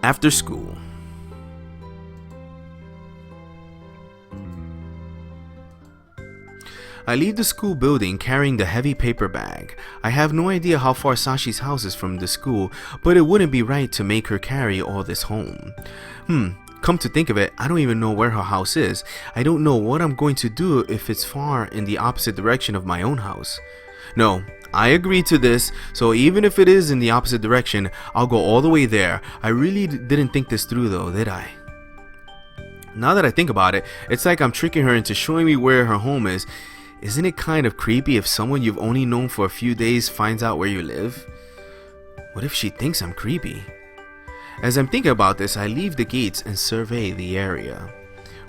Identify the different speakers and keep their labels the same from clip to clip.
Speaker 1: After school. I leave the school building carrying the heavy paper bag. I have no idea how far Sachi's house is from the school, but it wouldn't be right to make her carry all this home. Come to think of it, I don't even know where her house is. I don't know what I'm going to do if it's far in the opposite direction of my own house. No, I agreed to this, so even if it is in the opposite direction, I'll go all the way there. I really didn't think this through though, did I? Now that I think about it, it's like I'm tricking her into showing me where her home is. Isn't it kind of creepy if someone you've only known for a few days finds out where you live? What if she thinks I'm creepy? As I'm thinking about this, I leave the gates and survey the area.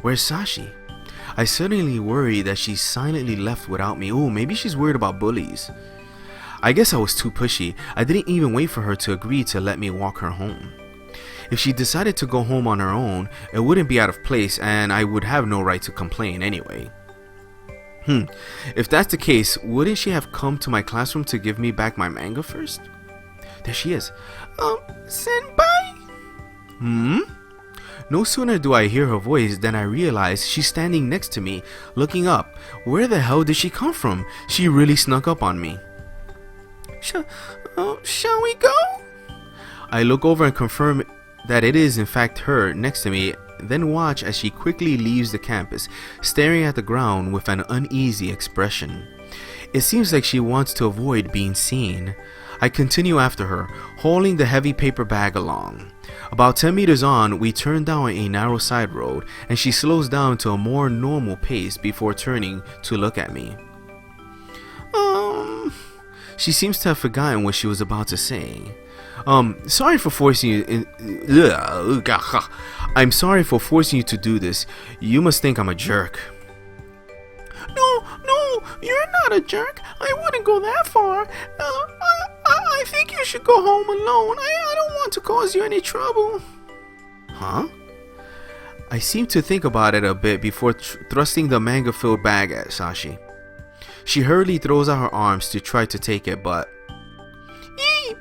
Speaker 1: Where's Sachi? I suddenly worry that she silently left without me. Oh, maybe she's worried about bullies. I guess I was too pushy. I didn't even wait for her to agree to let me walk her home. If she decided to go home on her own, it wouldn't be out of place and I would have no right to complain anyway. If that's the case, wouldn't she have come to my classroom to give me back my manga first? There she is. Senpai? No sooner do I hear her voice than I realize she's standing next to me, looking up. Where the hell did she come from? She really snuck up on me. Shall we go? I look over and confirm that it is in fact her next to me, then watch as she quickly leaves the campus, staring at the ground with an uneasy expression. It seems like she wants to avoid being seen. I continue after her, hauling the heavy paper bag along. About 10 meters on, we turn down a narrow side road, and she slows down to a more normal pace before turning to look at me. She seems to have forgotten what she was about to say. Sorry for forcing you I'm sorry for forcing you to do this. You must think I'm a jerk. No, you're not a jerk. I wouldn't go that far. I think you should go home alone. I don't want to cause you any trouble. Huh? I seem to think about it a bit before thrusting the manga-filled bag at Sachi. She hurriedly throws out her arms to try to take it, but... Eep!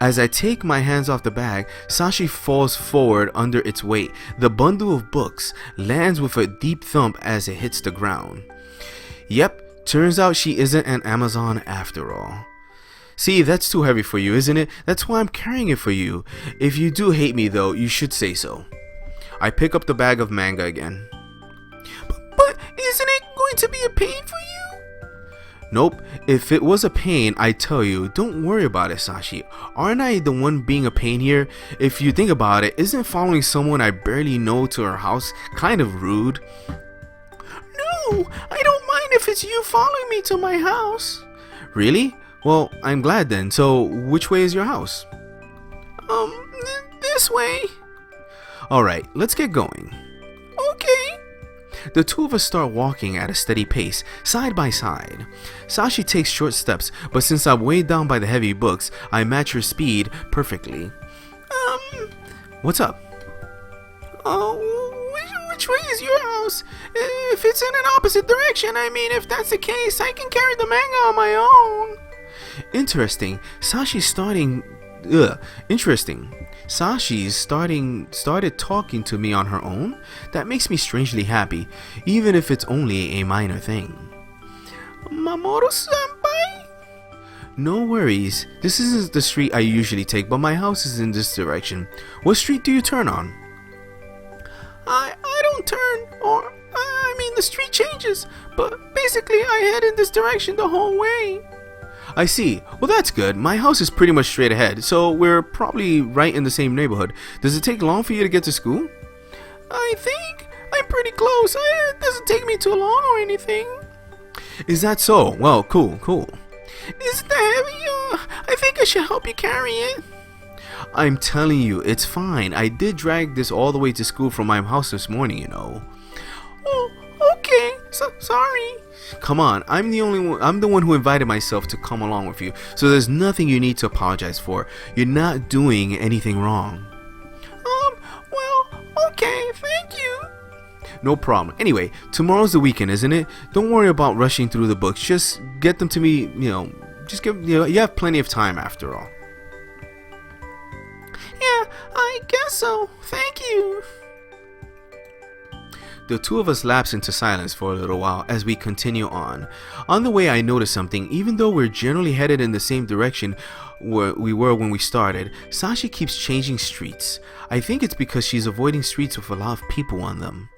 Speaker 1: As I take my hands off the bag, Sachi falls forward under its weight. The bundle of books lands with a deep thump as it hits the ground. Yep, turns out she isn't an Amazon after all. See, that's too heavy for you, isn't it? That's why I'm carrying it for you. If you do hate me though, you should say so. I pick up the bag of manga again. But isn't it going to be a pain for you? Nope, if it was a pain, I'd tell you. Don't worry about it, Sachi. Aren't I the one being a pain here? If you think about it, isn't following someone I barely know to her house kind of rude? No, I don't mind if it's you following me to my house. Really? Well, I'm glad then. So, which way is your house? This way. Alright, let's get going. Okay. The two of us start walking at a steady pace, side by side. Sachi takes short steps, but since I'm weighed down by the heavy books, I match her speed perfectly. What's up? Which way is your house? If it's in an opposite direction, if that's the case, I can carry the manga on my own. Interesting. Sachi's started talking to me on her own. That makes me strangely happy, even if it's only a minor thing. Mamoru-senpai? No worries. This isn't the street I usually take, but my house is in this direction. What street do you turn on? I don't turn, the street changes, but basically I head in this direction the whole way. I see. Well, that's good. My house is pretty much straight ahead, so we're probably right in the same neighborhood. Does it take long for you to get to school? I think I'm pretty close. It doesn't take me too long or anything. Is that so? Well, cool. Is it heavy? I think I should help you carry it. I'm telling you, it's fine. I did drag this all the way to school from my house this morning, you know. Oh, okay. Sorry. Come on, I'm the one who invited myself to come along with you, so there's nothing you need to apologize for. You're not doing anything wrong. Well, okay, thank you. No problem. Anyway, tomorrow's the weekend, isn't it? Don't worry about rushing through the books. Just get them to me, you have plenty of time after all. Yeah, I guess so. Thank you. The two of us lapse into silence for a little while as we continue on. On the way, I notice something. Even though we're generally headed in the same direction where we were when we started, Sachi keeps changing streets. I think it's because she's avoiding streets with a lot of people on them.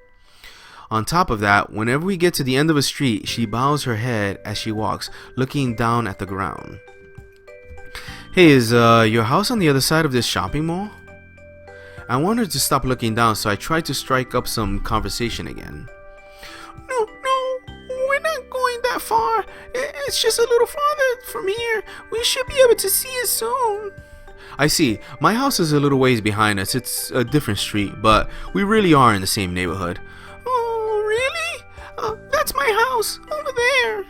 Speaker 1: On top of that, whenever we get to the end of a street, she bows her head as she walks, looking down at the ground. Hey, is your house on the other side of this shopping mall? I want her to stop looking down, so I try to strike up some conversation again. No, we're not going that far. It's just a little farther from here. We should be able to see it soon. I see. My house is a little ways behind us. It's a different street, but we really are in the same neighborhood. Oh, really? That's my house, over there.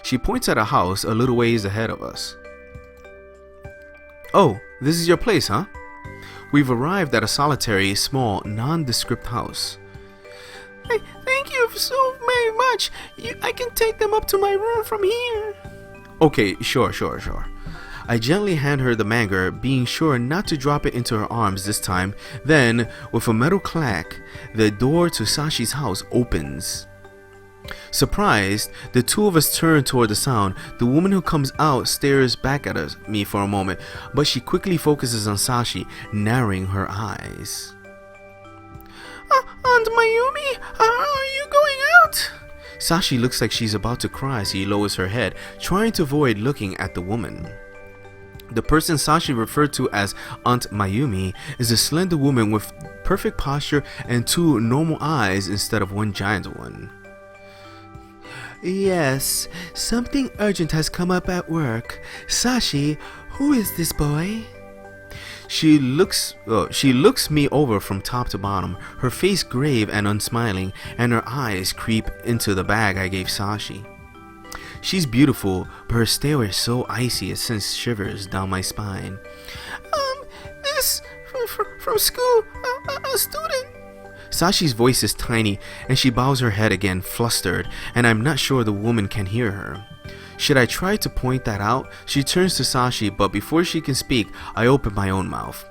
Speaker 1: She points at a house a little ways ahead of us. Oh, this is your place, huh? We've arrived at a solitary, small, nondescript house. Thank you so very much. I can take them up to my room from here. Okay, sure. I gently hand her the manga, being sure not to drop it into her arms this time. Then, with a metal clack, the door to Sachi's house opens. Surprised, the two of us turn toward the sound. The woman who comes out stares back at me for a moment, but she quickly focuses on Sachi, narrowing her eyes. Aunt Mayumi, are you going out? Sachi looks like she's about to cry as she lowers her head, trying to avoid looking at the woman. The person Sachi referred to as Aunt Mayumi is a slender woman with perfect posture and two normal eyes instead of one giant one. Yes, something urgent has come up at work. Sachi, who is this boy? She looks me over from top to bottom, her face grave and unsmiling, and her eyes creep into the bag I gave Sachi. She's beautiful, but her stare is so icy it sends shivers down my spine. This from school, a student. Sachi's voice is tiny, and she bows her head again, flustered, and I'm not sure the woman can hear her. Should I try to point that out? She turns to Sachi, but before she can speak, I open my own mouth.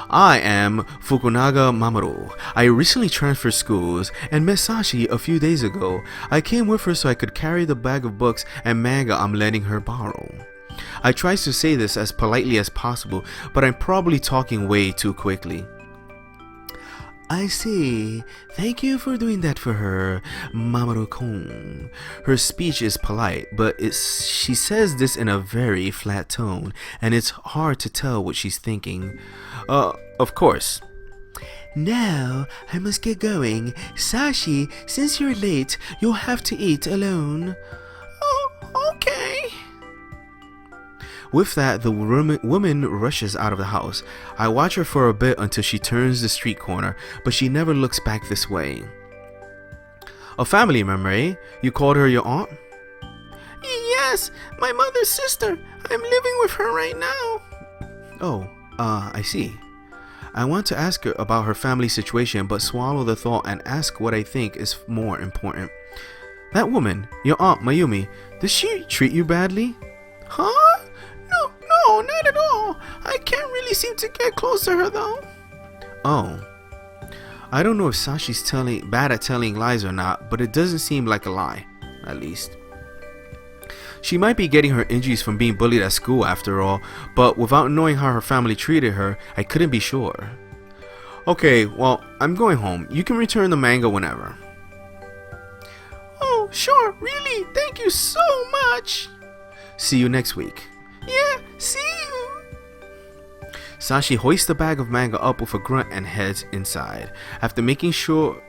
Speaker 1: I am Fukunaga Mamoru. I recently transferred schools and met Sachi a few days ago. I came with her so I could carry the bag of books and manga I'm letting her borrow. I try to say this as politely as possible, but I'm probably talking way too quickly. I see. Thank you for doing that for her, Mamoru-kun. Her speech is polite, but she says this in a very flat tone, and it's hard to tell what she's thinking. Of course. Now, I must get going. Sachi, since you're late, you'll have to eat alone. Oh, okay. With that, the woman rushes out of the house. I watch her for a bit until she turns the street corner, but she never looks back this way. A family member, eh? You called her your aunt? Yes, my mother's sister. I'm living with her right now. Oh, I see. I want to ask her about her family situation, but swallow the thought and ask what I think is more important. That woman, your aunt Mayumi, does she treat you badly? Huh? No, not at all. I can't really seem to get close to her though. Oh. I don't know if Sachi's bad at telling lies or not, but it doesn't seem like a lie, at least. She might be getting her injuries from being bullied at school after all, but without knowing how her family treated her, I couldn't be sure. Okay, well, I'm going home. You can return the manga whenever. Oh, sure, really, thank you so much. See you next week. Yeah, see you. Sachi hoists the bag of manga up with a grunt and heads inside. After making sure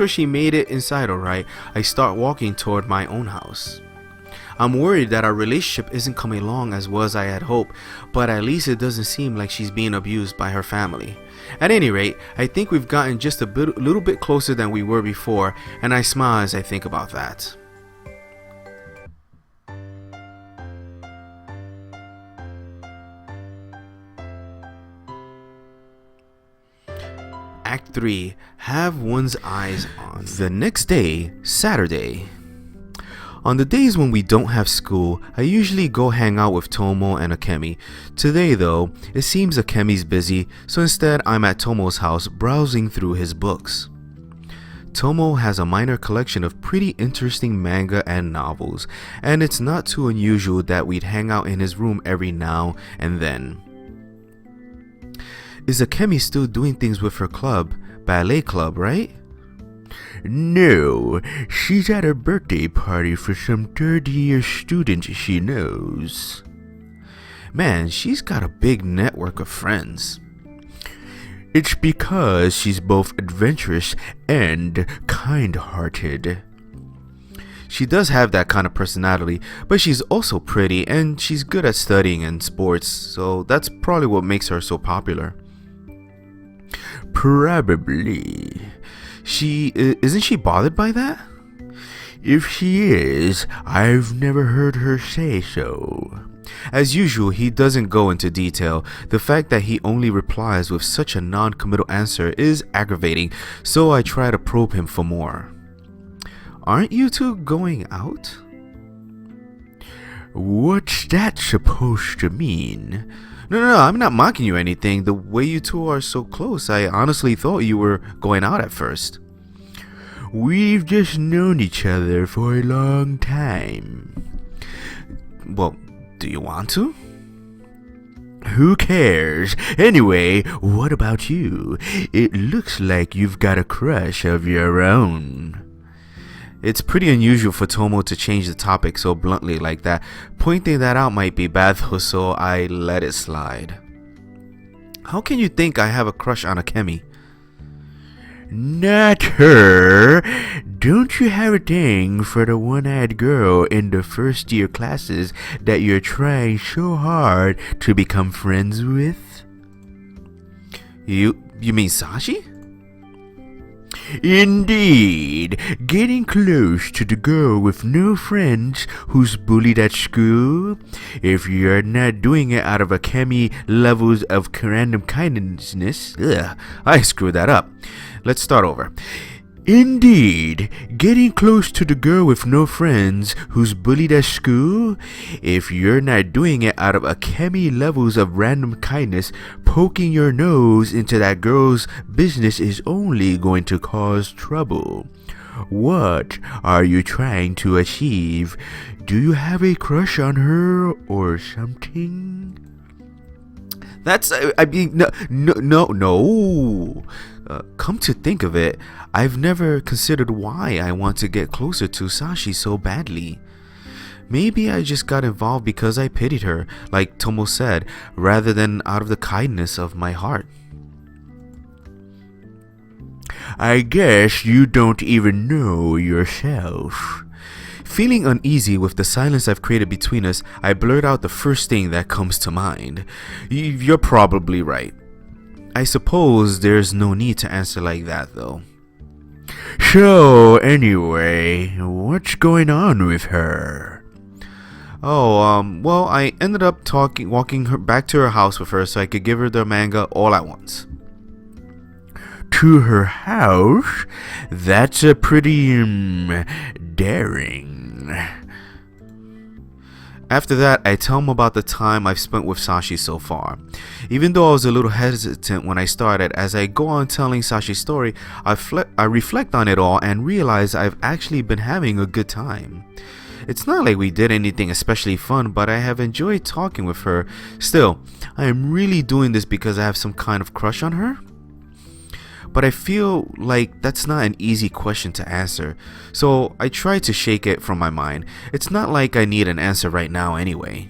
Speaker 1: she made it inside alright, I start walking toward my own house. I'm worried that our relationship isn't coming along as well as I had hoped, but at least it doesn't seem like she's being abused by her family. At any rate, I think we've gotten just a little bit closer than we were before, and I smile as I think about that. Act 3. Have one's eyes on. The next day, Saturday. On the days when we don't have school, I usually go hang out with Tomo and Akemi. Today though, it seems Akemi's busy, so instead I'm at Tomo's house browsing through his books. Tomo has a minor collection of pretty interesting manga and novels, and it's not too unusual that we'd hang out in his room every now and then. Is Akemi still doing things with her club, ballet club, right?
Speaker 2: No, she's at a birthday party for some third-year students she knows.
Speaker 1: Man, she's got a big network of friends.
Speaker 2: It's because she's both adventurous and kind-hearted.
Speaker 1: She does have that kind of personality, but she's also pretty and she's good at studying and sports, so that's probably what makes her so popular.
Speaker 2: Probably.
Speaker 1: Isn't she bothered by that?
Speaker 2: If she is, I've never heard her say so.
Speaker 1: As usual, he doesn't go into detail. The fact that he only replies with such a non-committal answer is aggravating, so I try to probe him for more. Aren't you two going out?
Speaker 2: What's that supposed to mean?
Speaker 1: No, I'm not mocking you or anything. The way you two are so close, I honestly thought you were going out at first.
Speaker 2: We've just known each other for a long time.
Speaker 1: Well, do you want to?
Speaker 2: Who cares? Anyway, what about you? It looks like you've got a crush of your own.
Speaker 1: It's pretty unusual for Tomo to change the topic so bluntly like that. Pointing that out might be bad though, so I let it slide. How can you think I have a crush on Akemi?
Speaker 2: Not her. Don't you have a thing for the one-eyed girl in the first-year classes that you're trying so hard to become friends with?
Speaker 1: You mean Sachi?
Speaker 2: Indeed, getting close to the girl with no friends who's bullied at school. If you're not doing it out of Akemi levels of random kindness,
Speaker 1: I screwed that up. Let's start over.
Speaker 2: Indeed, getting close to the girl with no friends who's bullied at school. If you're not doing it out of Akemi levels of random kindness, poking your nose into that girl's business is only going to cause trouble. What are you trying to achieve? Do you have a crush on her or something?
Speaker 1: No. Come to think of it, I've never considered why I want to get closer to Sachi so badly. Maybe I just got involved because I pitied her, like Tomo said, rather than out of the kindness of my heart.
Speaker 2: I guess you don't even know yourself.
Speaker 1: Feeling uneasy with the silence I've created between us, I blurt out the first thing that comes to mind. You're probably right. I suppose there's no need to answer like that, though.
Speaker 2: So, anyway, what's going on with her?
Speaker 1: Well, I ended up walking her back to her house with her so I could give her the manga all at once.
Speaker 2: To her house? That's a pretty, daring.
Speaker 1: After that, I tell him about the time I've spent with Sachi so far. Even though I was a little hesitant when I started, as I go on telling Sachi's story, I reflect on it all and realize I've actually been having a good time. It's not like we did anything especially fun, but I have enjoyed talking with her. Still, I am really doing this because I have some kind of crush on her? But I feel like that's not an easy question to answer, so I try to shake it from my mind. It's not like I need an answer right now anyway.